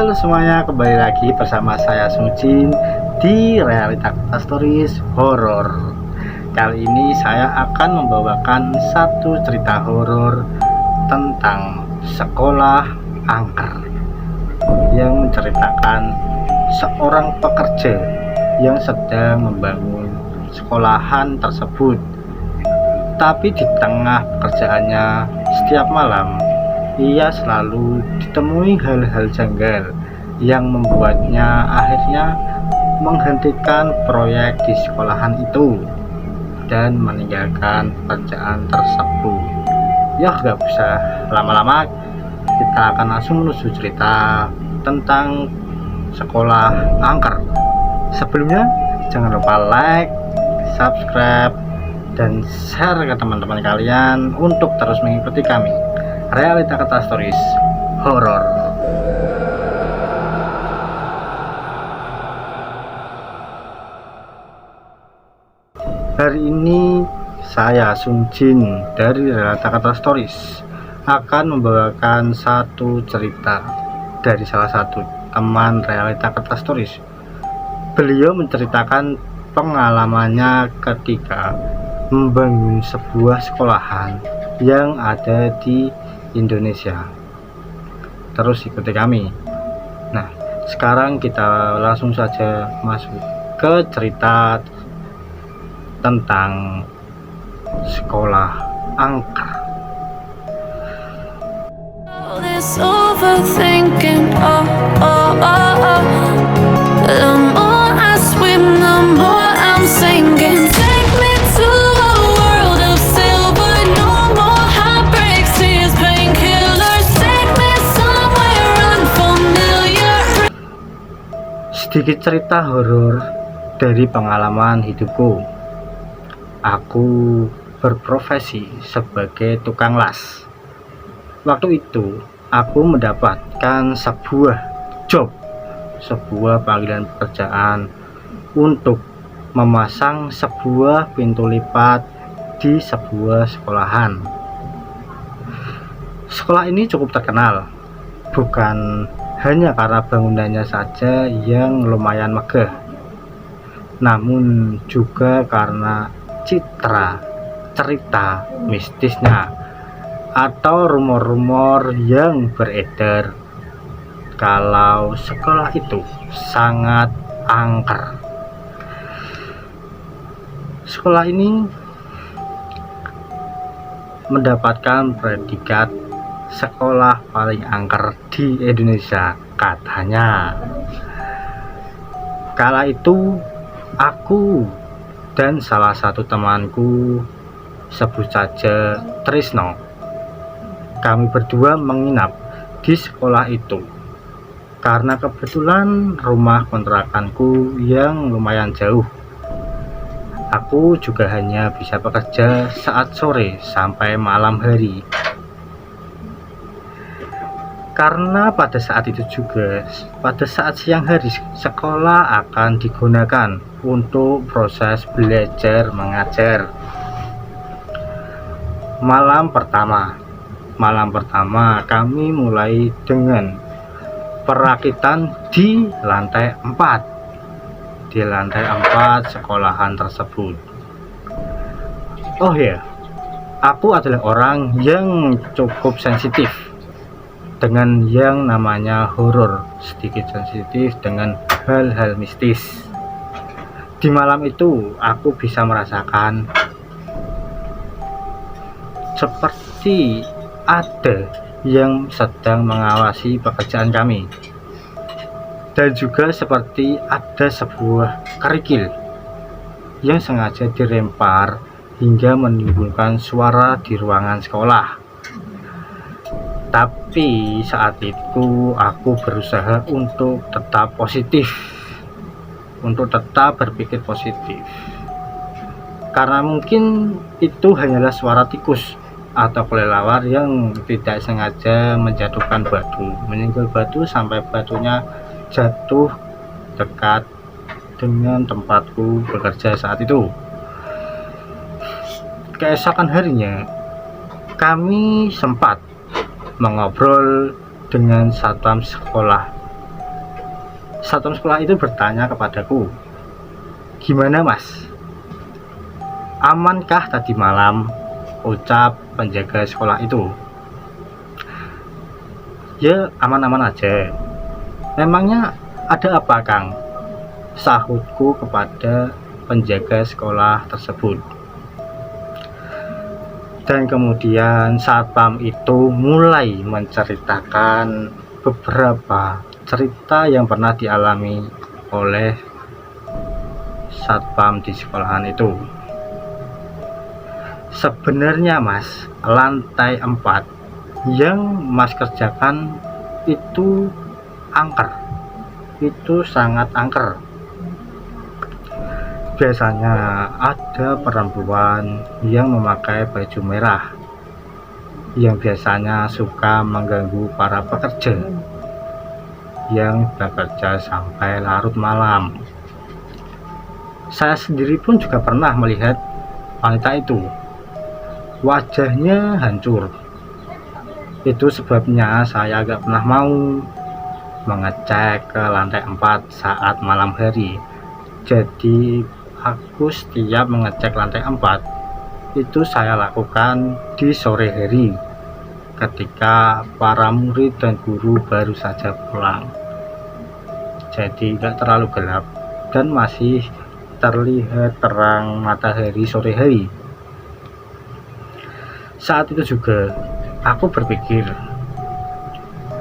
Halo semuanya, kembali lagi bersama saya Sujin di Realita Kata Stories Horor. Kali ini saya akan membawakan satu cerita horor tentang sekolah angker yang menceritakan seorang pekerja yang sedang membangun sekolahan tersebut. Tapi di tengah pekerjaannya, setiap malam ia selalu ditemui hal-hal janggal yang membuatnya akhirnya menghentikan proyek di sekolahan itu dan meninggalkan pekerjaan tersebut. Ya, gak usah lama-lama, kita akan langsung menuju cerita tentang sekolah angker. Sebelumnya jangan lupa like, subscribe, dan share ke teman-teman kalian untuk terus mengikuti kami, Realita Kata Stories Horor. Hari ini saya Sujin dari Realita Kata Stories akan membawakan satu cerita dari salah satu teman Realita Kata Stories. Beliau menceritakan pengalamannya ketika membangun sebuah sekolahan yang ada di Indonesia. Terus ikuti kami. Nah, sekarang kita langsung saja masuk ke cerita tentang sekolah angker. Sedikit cerita horor dari pengalaman hidupku. Aku berprofesi sebagai tukang las. Waktu itu aku mendapatkan sebuah panggilan pekerjaan untuk memasang sebuah pintu lipat di sebuah sekolahan. Sekolah ini cukup terkenal, bukan hanya karena bangunannya saja yang lumayan megah, namun juga karena cerita mistisnya atau rumor-rumor yang beredar kalau sekolah itu sangat angker. Sekolah ini mendapatkan predikat sekolah paling angker di Indonesia katanya. Kala itu aku dan salah satu temanku, sebut saja Trisno, kami berdua menginap di sekolah itu karena kebetulan rumah kontrakanku yang lumayan jauh. Aku juga hanya bisa bekerja saat sore sampai malam hari. Karena pada saat siang hari sekolah akan digunakan untuk proses belajar mengajar. Malam pertama kami mulai dengan perakitan di lantai 4 sekolahan tersebut. Oh ya, aku adalah orang yang cukup sensitif dengan yang namanya horor, sedikit sensitif dengan hal-hal mistis. Di malam itu aku bisa merasakan seperti ada yang sedang mengawasi pekerjaan kami, dan juga seperti ada sebuah kerikil yang sengaja dilempar hingga menimbulkan suara di ruangan sekolah. Tapi saat itu aku berusaha untuk tetap berpikir positif, karena mungkin itu hanyalah suara tikus atau kelelawar yang tidak sengaja menyenggol batu sampai batunya jatuh dekat dengan tempatku bekerja saat itu. Keesokan harinya kami sempat mengobrol dengan satpam sekolah Satpam sekolah itu bertanya kepadaku, "Gimana mas? Amankah tadi malam?" Ucap penjaga sekolah itu. "Ya aman-aman aja. Memangnya ada apa Kang?" Sahutku kepada penjaga sekolah tersebut. Dan kemudian satpam itu mulai menceritakan beberapa cerita yang pernah dialami oleh satpam di sekolahan itu. "Sebenarnya mas, lantai 4 yang mas kerjakan itu angker, itu sangat angker. Biasanya ada perempuan yang memakai baju merah yang biasanya suka mengganggu para pekerja yang bekerja sampai larut malam. Saya sendiri pun juga pernah melihat wanita itu. Wajahnya hancur. Itu sebabnya saya agak pernah mau mengecek ke lantai 4 saat malam hari. Jadi aku setiap mengecek lantai 4 itu saya lakukan di sore hari ketika para murid dan guru baru saja pulang. Jadi tidak terlalu gelap dan masih terlihat terang matahari sore hari. Saat itu juga aku berpikir,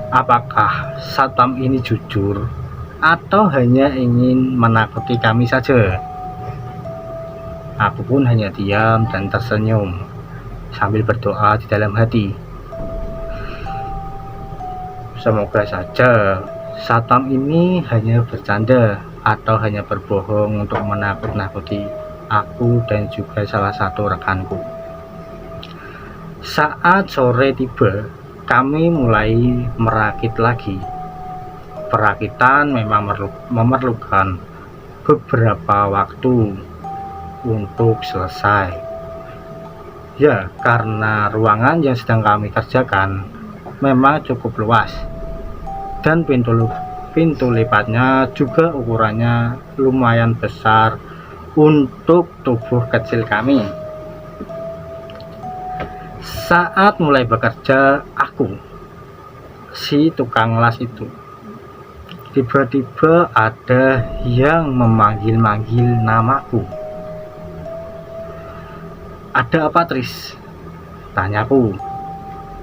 apakah satpam ini jujur atau hanya ingin menakuti kami saja? Aku pun hanya diam dan tersenyum sambil berdoa di dalam hati. Semoga saja satpam ini hanya bercanda atau hanya berbohong untuk menakut-nakuti aku dan juga salah satu rekanku. Saat sore tiba, kami mulai merakit lagi. Perakitan memang memerlukan beberapa waktu untuk selesai. Ya, karena ruangan yang sedang kami kerjakan memang cukup luas dan pintu lipatnya juga ukurannya lumayan besar untuk tubuh kecil kami. Saat mulai bekerja, aku, si tukang las itu, tiba-tiba ada yang memanggil-manggil namaku. "Ada apa Tris?" tanyaku.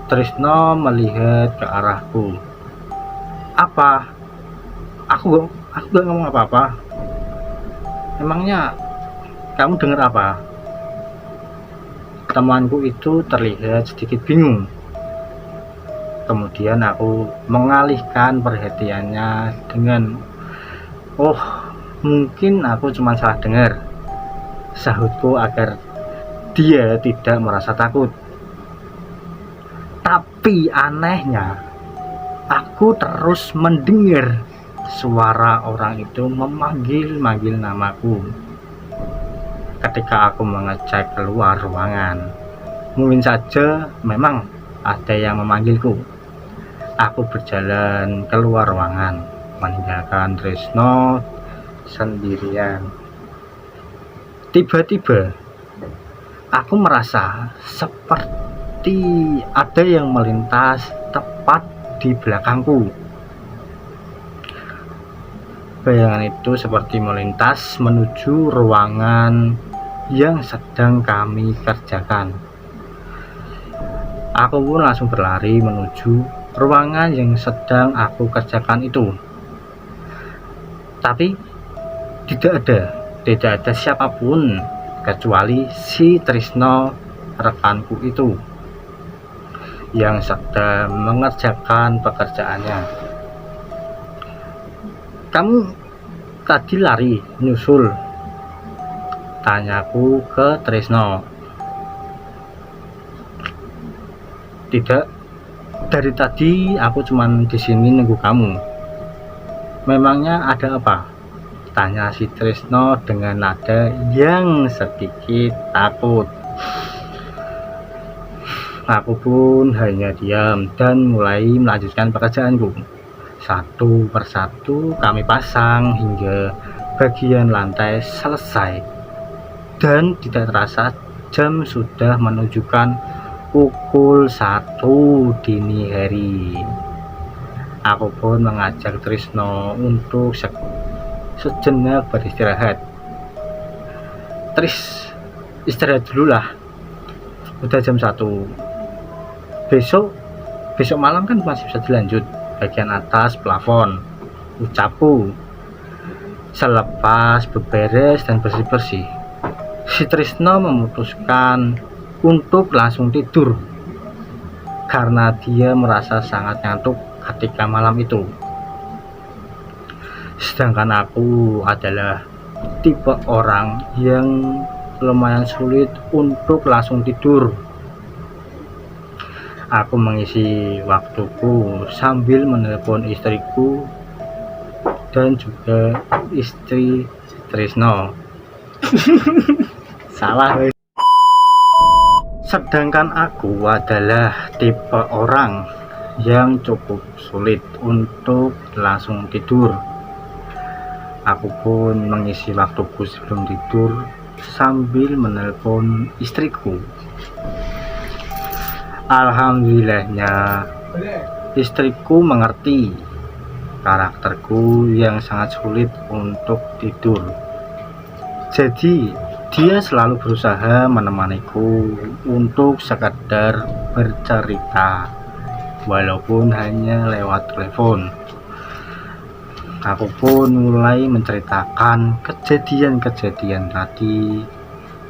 Trisno melihat ke arahku. "Apa? Aku gak ngomong apa-apa. Emangnya kamu dengar apa?" Temanku itu terlihat sedikit bingung. Kemudian aku mengalihkan perhatiannya dengan, "Oh, mungkin aku cuma salah dengar," sahutku agar dia tidak merasa takut. Tapi anehnya, aku terus mendengar suara orang itu memanggil-manggil namaku. Ketika aku mengecek keluar ruangan, mungkin saja memang ada yang memanggilku. Aku berjalan keluar ruangan, meninggalkan Trisno sendirian. Tiba-tiba aku merasa seperti ada yang melintas tepat di belakangku. Bayangan itu seperti melintas menuju ruangan yang sedang kami kerjakan. Aku pun langsung berlari menuju ruangan yang sedang aku kerjakan itu. Tapi tidak ada siapapun kecuali si Trisno, rekanku itu, yang sedang mengerjakan pekerjaannya. "Kamu tadi lari nyusul?" tanyaku ke Trisno. "Tidak, dari tadi aku cuman di sini nunggu kamu." "Memangnya ada apa?" tanya si Trisno dengan nada yang sedikit takut. Aku pun hanya diam dan mulai melanjutkan pekerjaanku. Satu persatu kami pasang hingga bagian lantai selesai, dan tidak terasa jam sudah menunjukkan pukul 1 dini hari. Aku pun mengajak Trisno untuk sejenak beristirahat. Tris, istirahat dulu lah, udah jam 1. Besok malam kan masih bisa dilanjut bagian atas plafon, ucapku selepas beberes dan bersih-bersih. Si Trisno memutuskan untuk langsung tidur karena dia merasa sangat ngantuk ketika malam itu. Sedangkan aku adalah tipe orang yang lumayan sulit untuk langsung tidur. Aku mengisi waktuku sambil menelpon istriku dan juga istri Trisno. Salah. Sedangkan aku adalah tipe orang yang cukup sulit untuk langsung tidur. Aku pun mengisi waktuku sebelum tidur sambil menelpon istriku. Alhamdulillahnya istriku mengerti karakterku yang sangat sulit untuk tidur. Jadi dia selalu berusaha menemaniku untuk sekedar bercerita, walaupun hanya lewat telepon. Aku pun mulai menceritakan kejadian-kejadian tadi,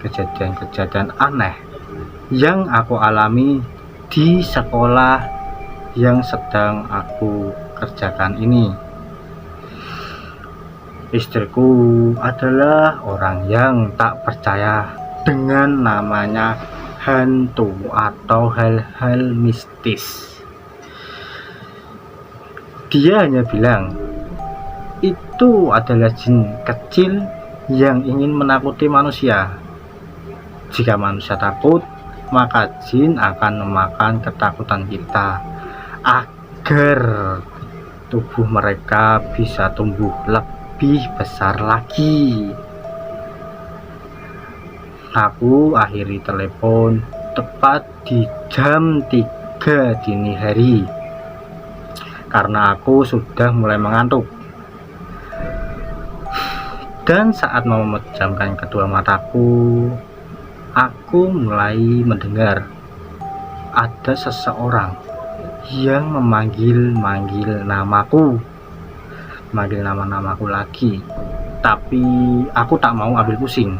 kejadian-kejadian aneh yang aku alami di sekolah yang sedang aku kerjakan ini. Istriku adalah orang yang tak percaya dengan namanya hantu atau hal-hal mistis. Dia hanya bilang itu adalah jin kecil yang ingin menakuti manusia. Jika manusia takut, maka jin akan memakan ketakutan kita agar tubuh mereka bisa tumbuh lebih besar lagi. Aku akhiri telepon tepat di jam 3 dini hari karena aku sudah mulai mengantuk. Dan saat mau memejamkan kedua mataku, aku mulai mendengar ada seseorang yang memanggil namaku, memanggil namaku lagi. Tapi aku tak mau ambil pusing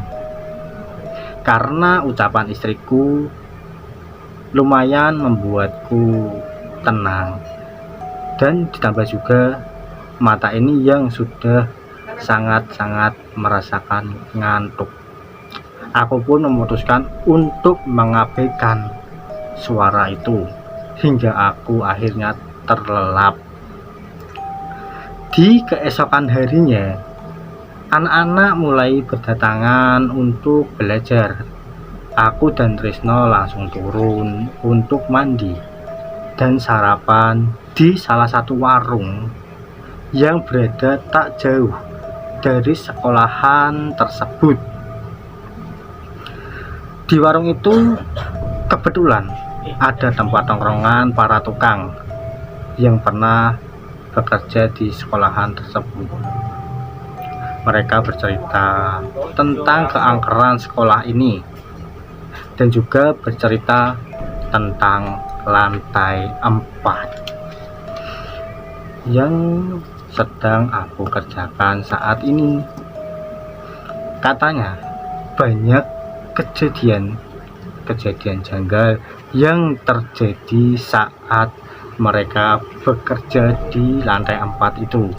karena ucapan istriku lumayan membuatku tenang, dan ditambah juga mata ini yang sudah sangat-sangat merasakan ngantuk. Aku pun memutuskan untuk mengabaikan suara itu hingga aku akhirnya terlelap. Di keesokan harinya, anak-anak mulai berdatangan untuk belajar. Aku dan Trisno langsung turun untuk mandi dan sarapan di salah satu warung yang berada tak jauh dari sekolahan tersebut. Di warung itu kebetulan ada tempat tongkrongan para tukang yang pernah bekerja di sekolahan tersebut. Mereka bercerita tentang keangkeran sekolah ini dan juga bercerita tentang lantai 4 yang sedang aku kerjakan saat ini. Katanya banyak kejadian janggal yang terjadi saat mereka bekerja di lantai 4 itu.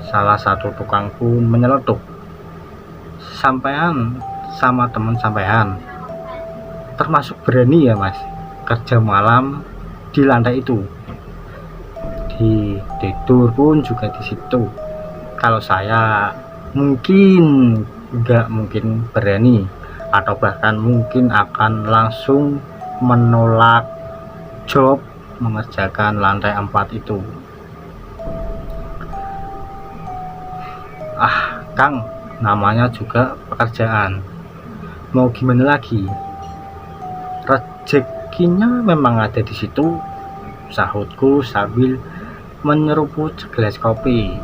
Salah satu tukang pun menyeletuk, "Sampean sama teman sampean termasuk berani ya mas kerja malam di lantai itu? Di tidur pun juga di situ. Kalau saya mungkin nggak mungkin berani, atau bahkan mungkin akan langsung menolak job mengerjakan lantai 4 itu." "Ah, Kang, namanya juga pekerjaan. Mau gimana lagi? Rezekinya memang ada di situ," sahutku sambil menyeruput segelas kopi.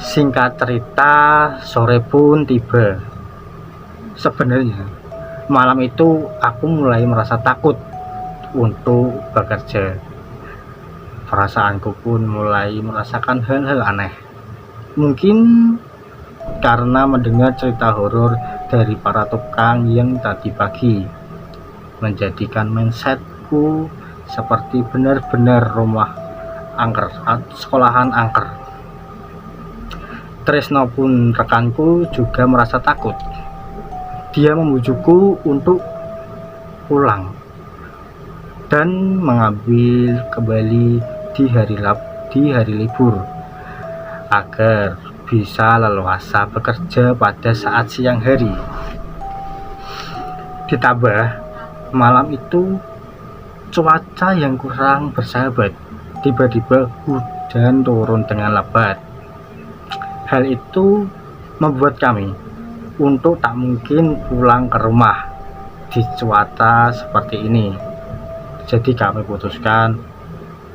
Singkat cerita, sore pun tiba. Sebenarnya, malam itu aku mulai merasa takut untuk bekerja. Perasaanku pun mulai merasakan hal-hal aneh. Mungkin karena mendengar cerita horor dari para tukang yang tadi pagi, menjadikan mindsetku seperti benar-benar rumah angker atau sekolahan angker. Tresno pun rekanku juga merasa takut. Dia membujukku untuk pulang dan mengambil kembali di hari libur agar bisa leluasa bekerja pada saat siang hari. Ditambah malam itu cuaca yang kurang bersahabat, tiba-tiba hujan turun dengan lebat. Hal itu membuat kami untuk tak mungkin pulang ke rumah di cuaca seperti ini. Jadi kami putuskan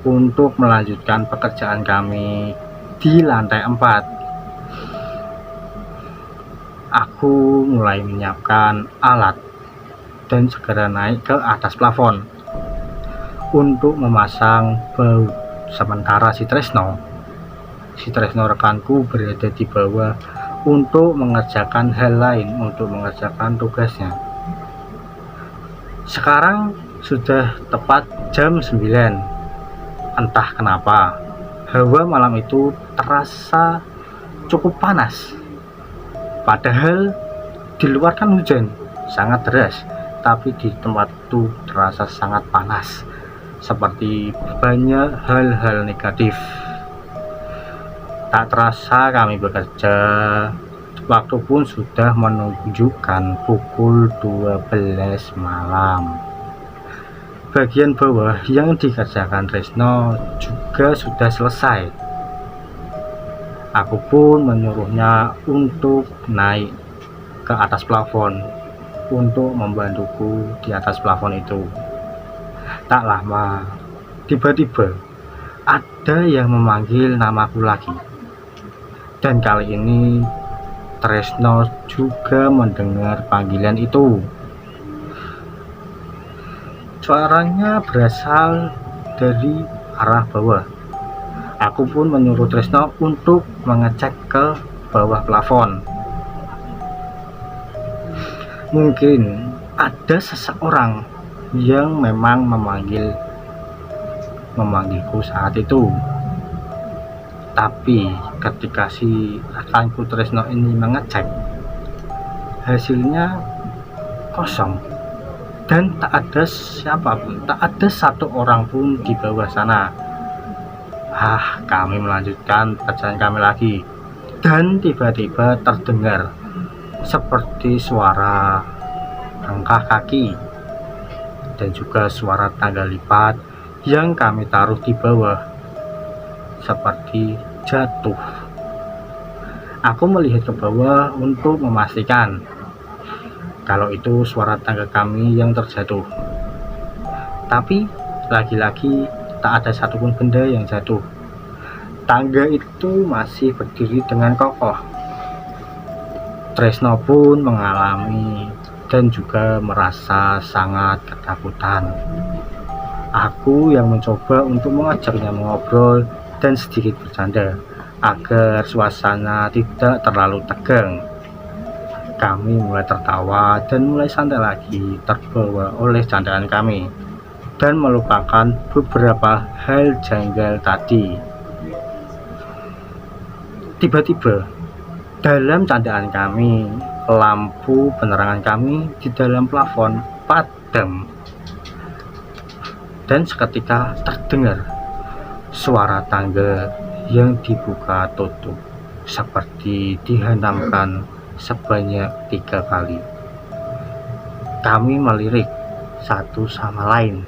untuk melanjutkan pekerjaan kami di lantai 4. Aku mulai menyiapkan alat dan segera naik ke atas plafon untuk memasang baut. Sementara si Tresno rekanku berada di bawah untuk mengerjakan hal lain, untuk mengerjakan tugasnya. Sekarang sudah tepat jam 9. Entah kenapa hawa malam itu terasa cukup panas. Padahal di luar kan hujan sangat deras, tapi di tempat itu terasa sangat panas, seperti banyak hal-hal negatif. Tak terasa kami bekerja, waktu pun sudah menunjukkan pukul 12 malam. Bagian bawah yang dikerjakan Tresno juga sudah selesai. Aku pun menyuruhnya untuk naik ke atas plafon untuk membantuku di atas plafon itu. Tak lama, tiba-tiba ada yang memanggil namaku lagi. Dan kali ini Tresno juga mendengar panggilan itu. Suaranya berasal dari arah bawah. Aku pun menyuruh Tresno untuk mengecek ke bawah plafon. Mungkin ada seseorang yang memang memanggilku saat itu. Tapi ketika si rekanku Tresno ini mengecek, hasilnya kosong dan tak ada siapapun, tak ada satu orang pun di bawah sana. Kami melanjutkan pekerjaan kami lagi, dan tiba-tiba terdengar seperti suara langkah kaki dan juga suara tangga lipat yang kami taruh di bawah seperti jatuh. Aku melihat ke bawah untuk memastikan kalau itu suara tangga kami yang terjatuh. Tapi lagi-lagi tak ada satupun benda yang jatuh. Tangga itu masih berdiri dengan kokoh. Tresno pun mengalami dan juga merasa sangat ketakutan. Aku yang mencoba untuk mengajaknya mengobrol dan sedikit bercanda agar suasana tidak terlalu tegang. Kami mulai tertawa dan mulai santai lagi, terbawa oleh candaan kami dan melupakan beberapa hal janggal tadi. Tiba-tiba dalam candaan kami, lampu penerangan kami di dalam plafon padam dan seketika terdengar suara tangga yang dibuka tutup seperti dihantamkan sebanyak 3 kali. Kami melirik satu sama lain.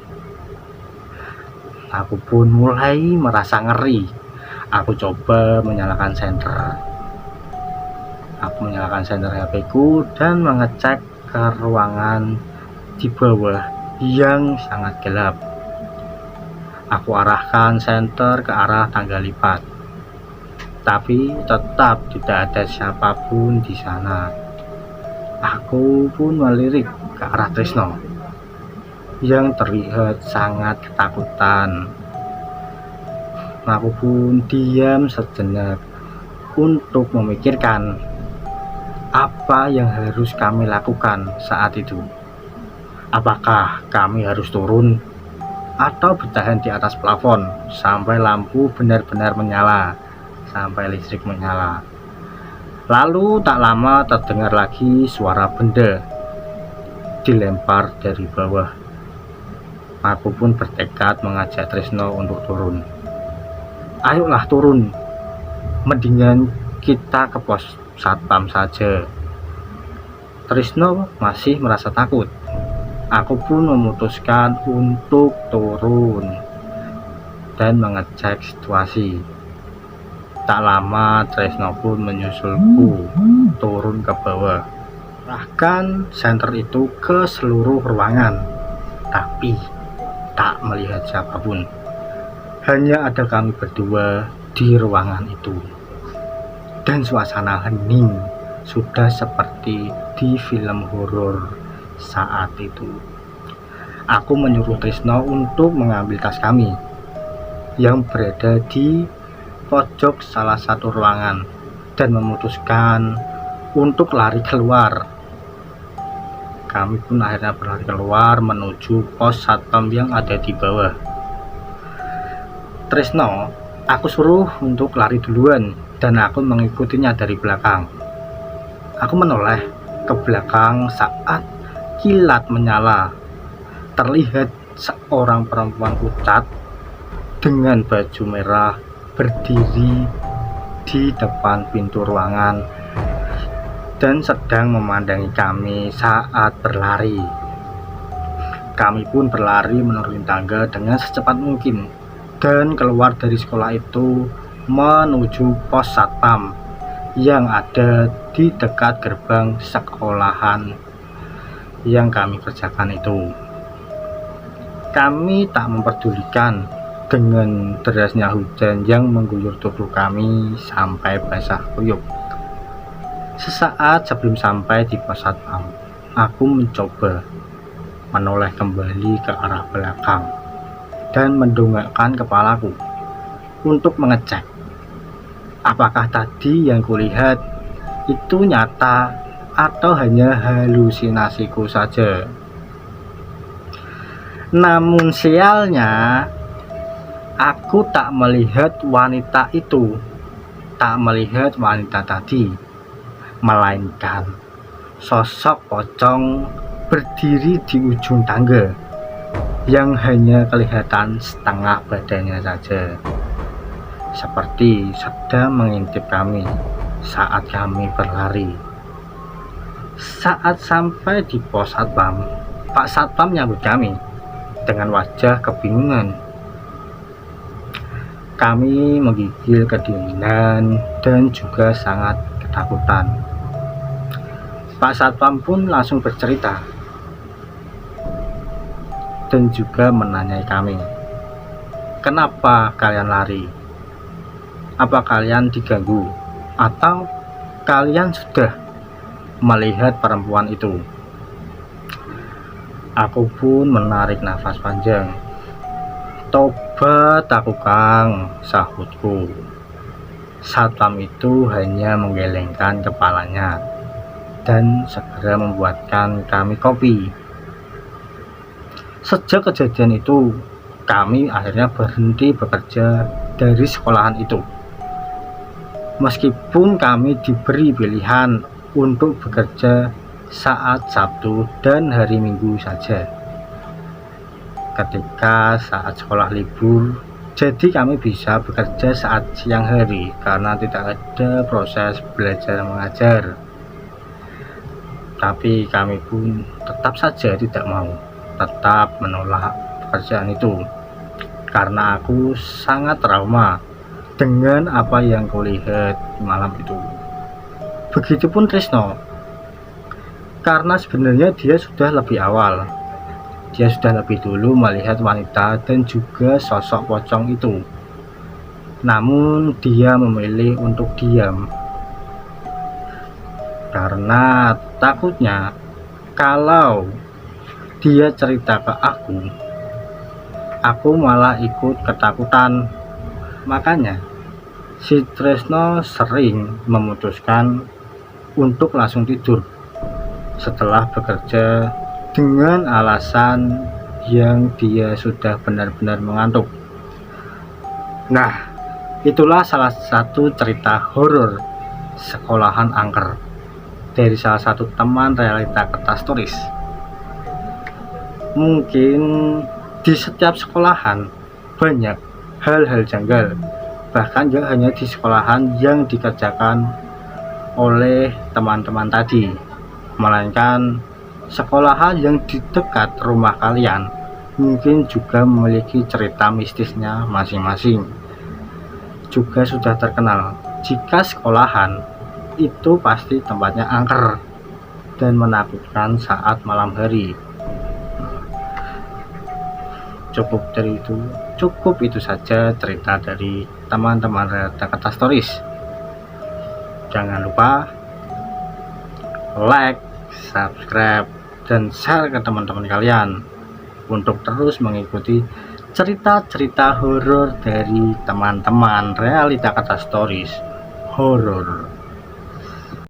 Aku pun mulai merasa ngeri. Aku coba menyalakan senter. Aku menyalakan senter HP ku dan mengecek ke ruangan di bawah yang sangat gelap. Aku arahkan senter ke arah tangga lipat, tapi tetap tidak ada siapapun di sana. Aku pun melirik ke arah Trisno yang terlihat sangat ketakutan. Aku pun diam sejenak untuk memikirkan apa yang harus kami lakukan saat itu. Apakah kami harus turun atau bertahan di atas plafon sampai lampu benar-benar menyala, sampai listrik menyala. Lalu tak lama terdengar lagi suara benda dilempar dari bawah. Aku pun bertekad mengajak Trisno untuk turun. Ayolah turun, mendingan kita ke pos satpam saja. Trisno masih merasa takut. Aku pun memutuskan untuk turun dan mengecek situasi. Tak lama Trisno pun menyusulku turun ke bawah. Bahkan senter itu ke seluruh ruangan, tapi tak melihat siapapun. Hanya ada kami berdua di ruangan itu. Dan suasana hening, sudah seperti di film horor saat itu. Aku menyuruh Trisno untuk mengambil tas kami yang berada di pojok salah satu ruangan dan memutuskan untuk lari keluar. Kami pun akhirnya berlari keluar menuju pos satpam yang ada di bawah. Trisno, aku suruh untuk lari duluan dan aku mengikutinya dari belakang. Aku menoleh ke belakang saat kilat menyala. Terlihat seorang perempuan pucat dengan baju merah berdiri di depan pintu ruangan dan sedang memandangi kami saat berlari. Kami pun berlari menuruni tangga dengan secepat mungkin dan keluar dari sekolah itu menuju pos satpam yang ada di dekat gerbang sekolahan yang kami kerjakan itu. Kami tak memperdulikan dengan derasnya hujan yang mengguyur tubuh kami sampai basah kuyup. Sesaat sebelum sampai di pos satpam, aku mencoba menoleh kembali ke arah belakang dan mendongakkan kepalaku untuk mengecek apakah tadi yang kulihat itu nyata atau hanya halusinasiku saja. Namun sialnya, aku tak melihat wanita itu, tak melihat wanita tadi, melainkan sosok pocong berdiri di ujung tangga yang hanya kelihatan setengah badannya saja, seperti sedang mengintip kami saat kami berlari. Saat sampai di pos satpam, Pak Satpam menyambut kami dengan wajah kebingungan. Kami menggigil kedinginan dan juga sangat ketakutan. Pak Satpam pun langsung bercerita dan juga menanyai kami, kenapa kalian lari? Apa kalian diganggu? Atau kalian sudah melihat perempuan itu? Aku pun menarik nafas panjang. Tobat aku Kang, sahutku. Satpam itu hanya menggelengkan kepalanya dan segera membuatkan kami kopi. Sejak kejadian itu, kami akhirnya berhenti bekerja dari sekolahan itu. Meskipun kami diberi pilihan untuk bekerja saat Sabtu dan hari Minggu saja. Ketika saat sekolah libur, jadi kami bisa bekerja saat siang hari karena tidak ada proses belajar mengajar. Tapi kami pun tetap saja tidak mau, tetap menolak pekerjaan itu karena aku sangat trauma dengan apa yang kulihat malam itu. Begitupun Tresno, karena sebenarnya dia sudah lebih awal, dia sudah lebih dulu melihat wanita dan juga sosok pocong itu. Namun dia memilih untuk diam karena takutnya kalau dia cerita ke aku malah ikut ketakutan. Makanya si Tresno sering memutuskan untuk langsung tidur setelah bekerja dengan alasan yang dia sudah benar-benar mengantuk. Nah, itulah salah satu cerita horor sekolahan angker dari salah satu teman realita kertas tulis. Mungkin di setiap sekolahan banyak hal-hal janggal, bahkan gak hanya di sekolahan yang dikerjakan oleh teman-teman tadi, melainkan sekolahan yang di dekat rumah kalian mungkin juga memiliki cerita mistisnya masing-masing. Juga sudah terkenal jika sekolahan itu pasti tempatnya angker dan menakutkan saat malam hari. Cukup itu saja cerita dari teman-teman realita kertas stories. Jangan lupa like, subscribe, dan share ke teman-teman kalian untuk terus mengikuti cerita-cerita horor dari teman-teman realita kertas stories horor.